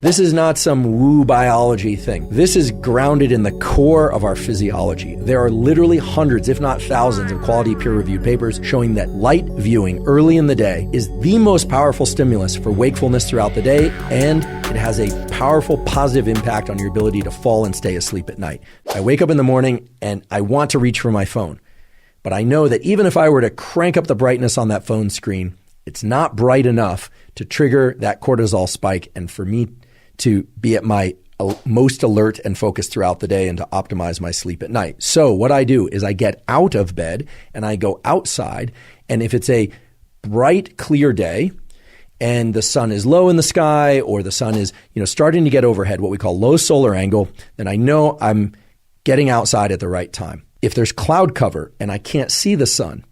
This is not some woo biology thing. This is grounded in the core of our physiology. There are literally hundreds, if not thousands, of quality peer-reviewed papers showing that light viewing early in the day is the most powerful stimulus for wakefulness throughout the day, and it has a powerful positive impact on your ability to fall and stay asleep at night. I wake up in the morning and I want to reach for my phone, but I know that even if I were to crank up the brightness on that phone screen, it's not bright enough to trigger that cortisol spike and for me to be at my most alert and focused throughout the day and to optimize my sleep at night. So what I do is I get out of bed and I go outside. And if it's a bright, clear day and the sun is low in the sky or the sun is, starting to get overhead, what we call low solar angle, then I know I'm getting outside at the right time. If there's cloud cover and I can't see the sun,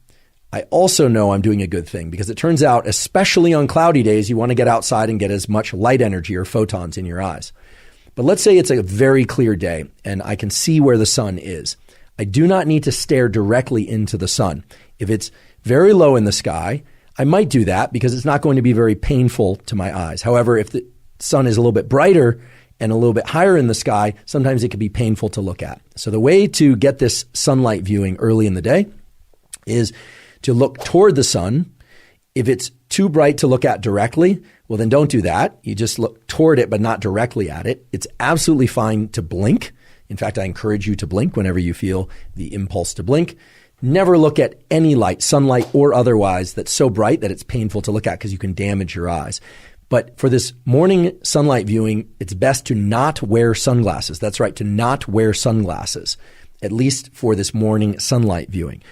I also know I'm doing a good thing because it turns out, especially on cloudy days, you want to get outside and get as much light energy or photons in your eyes. But let's say it's a very clear day and I can see where the sun is. I do not need to stare directly into the sun. If it's very low in the sky, I might do that because it's not going to be very painful to my eyes. However, if the sun is a little bit brighter and a little bit higher in the sky, sometimes it can be painful to look at. So the way to get this sunlight viewing early in the day is to look toward the sun. If it's too bright to look at directly, well, then don't do that. You just look toward it, but not directly at it. It's absolutely fine to blink. In fact, I encourage you to blink whenever you feel the impulse to blink. Never look at any light, sunlight or otherwise, that's so bright that it's painful to look at because you can damage your eyes. But for this morning sunlight viewing, it's best to not wear sunglasses. That's right, to not wear sunglasses, at least for this morning sunlight viewing.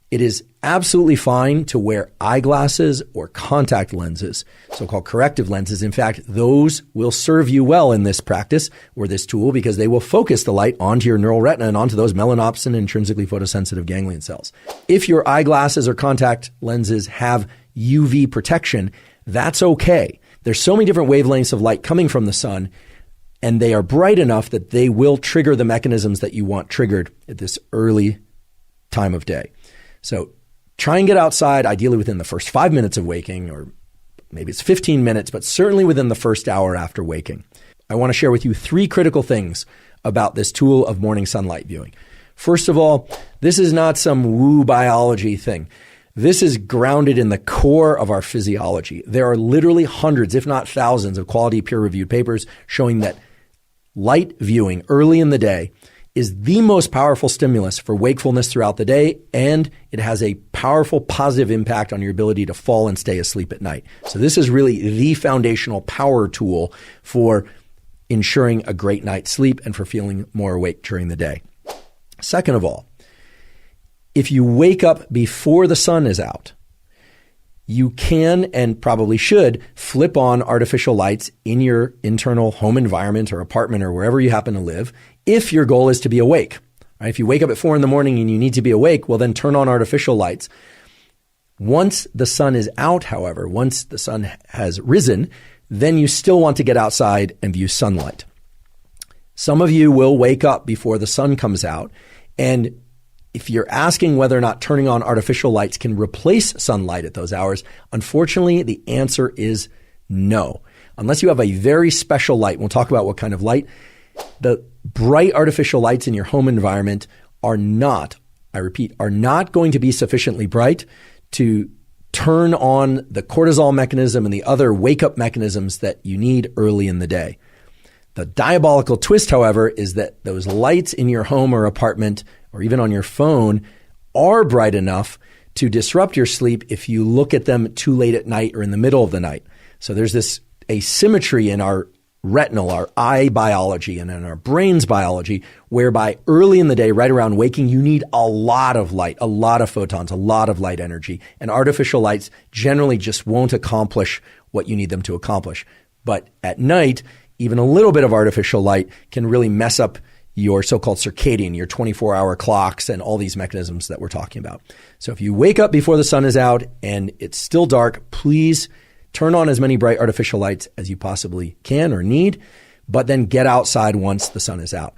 It is absolutely fine to wear eyeglasses or contact lenses, so-called corrective lenses. In fact, those will serve you well in this practice or this tool because they will focus the light onto your neural retina and onto those melanopsin intrinsically photosensitive ganglion cells. If your eyeglasses or contact lenses have UV protection, that's okay. There's so many different wavelengths of light coming from the sun, and they are bright enough that they will trigger the mechanisms that you want triggered at this early time of day. So try and get outside, ideally within the first 5 minutes of waking, or maybe it's 15 minutes, but certainly within the first hour after waking. I want to share with you 3 critical things about this tool of morning sunlight viewing. First of all, this is not some woo biology thing. This is grounded in the core of our physiology. There are literally hundreds, if not thousands, of quality peer-reviewed papers showing that light viewing early in the day is the most powerful stimulus for wakefulness throughout the day, and it has a powerful positive impact on your ability to fall and stay asleep at night. So this is really the foundational power tool for ensuring a great night's sleep and for feeling more awake during the day. Second of all, if you wake up before the sun is out, you can and probably should flip on artificial lights in your internal home environment or apartment or wherever you happen to live if your goal is to be awake. Right? If you wake up at 4 a.m. and you need to be awake, well, then turn on artificial lights. Once the sun is out, however, once the sun has risen, then you still want to get outside and view sunlight. Some of you will wake up before the sun comes out, and if you're asking whether or not turning on artificial lights can replace sunlight at those hours, unfortunately, the answer is no. Unless you have a very special light, we'll talk about what kind of light. The bright artificial lights in your home environment are not, I repeat, are not going to be sufficiently bright to turn on the cortisol mechanism and the other wake-up mechanisms that you need early in the day. The diabolical twist, however, is that those lights in your home or apartment or even on your phone are bright enough to disrupt your sleep if you look at them too late at night or in the middle of the night. So there's this asymmetry in our retinal, our eye biology, and in our brain's biology, whereby early in the day, right around waking, you need a lot of light, a lot of photons, a lot of light energy. And artificial lights generally just won't accomplish what you need them to accomplish. But at night, even a little bit of artificial light can really mess up your so-called circadian, your 24-hour clocks, and all these mechanisms that we're talking about. So if you wake up before the sun is out and it's still dark, please turn on as many bright artificial lights as you possibly can or need, but then get outside once the sun is out.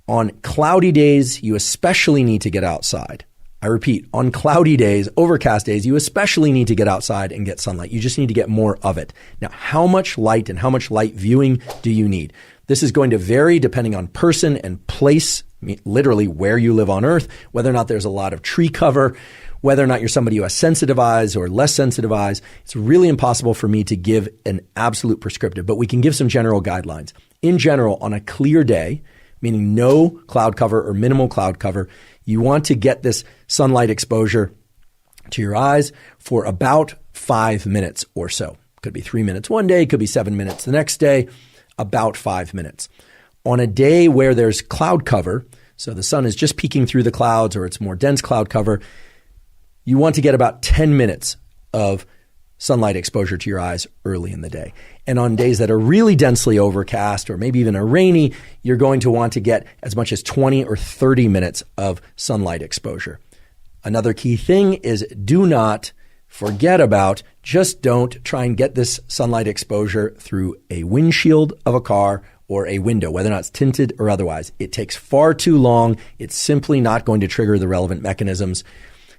On cloudy days, you especially need to get outside. I repeat, on cloudy days, overcast days, you especially need to get outside and get sunlight. You just need to get more of it. Now, how much light and how much light viewing do you need? This is going to vary depending on person and place, literally where you live on Earth, whether or not there's a lot of tree cover, whether or not you're somebody who has sensitive eyes or less sensitive eyes. It's really impossible for me to give an absolute prescriptive, but we can give some general guidelines. In general, on a clear day, meaning no cloud cover or minimal cloud cover, you want to get this sunlight exposure to your eyes for about 5 minutes or so. Could be 3 minutes one day, could be 7 minutes the next day, about 5 minutes. On a day where there's cloud cover, so the sun is just peeking through the clouds or it's more dense cloud cover, you want to get about 10 minutes of sunlight exposure to your eyes early in the day. And on days that are really densely overcast or maybe even a rainy, you're going to want to get as much as 20 or 30 minutes of sunlight exposure. Another key thing is do not forget about, just don't try and get this sunlight exposure through a windshield of a car or a window, whether or not it's tinted or otherwise. It takes far too long. It's simply not going to trigger the relevant mechanisms.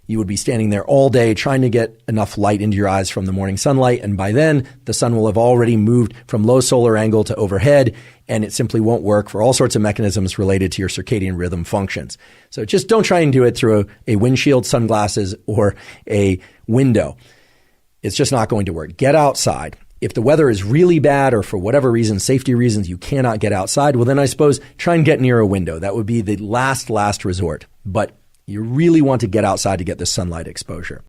You would be standing there all day trying to get enough light into your eyes from the morning sunlight. And by then, the sun will have already moved from low solar angle to overhead, and it simply won't work for all sorts of mechanisms related to your circadian rhythm functions. So just don't try and do it through a windshield, sunglasses, or a window. It's just not going to work. Get outside. If the weather is really bad or for whatever reason, safety reasons, you cannot get outside, well, then I suppose try and get near a window. That would be the last resort. But you really want to get outside to get the sunlight exposure.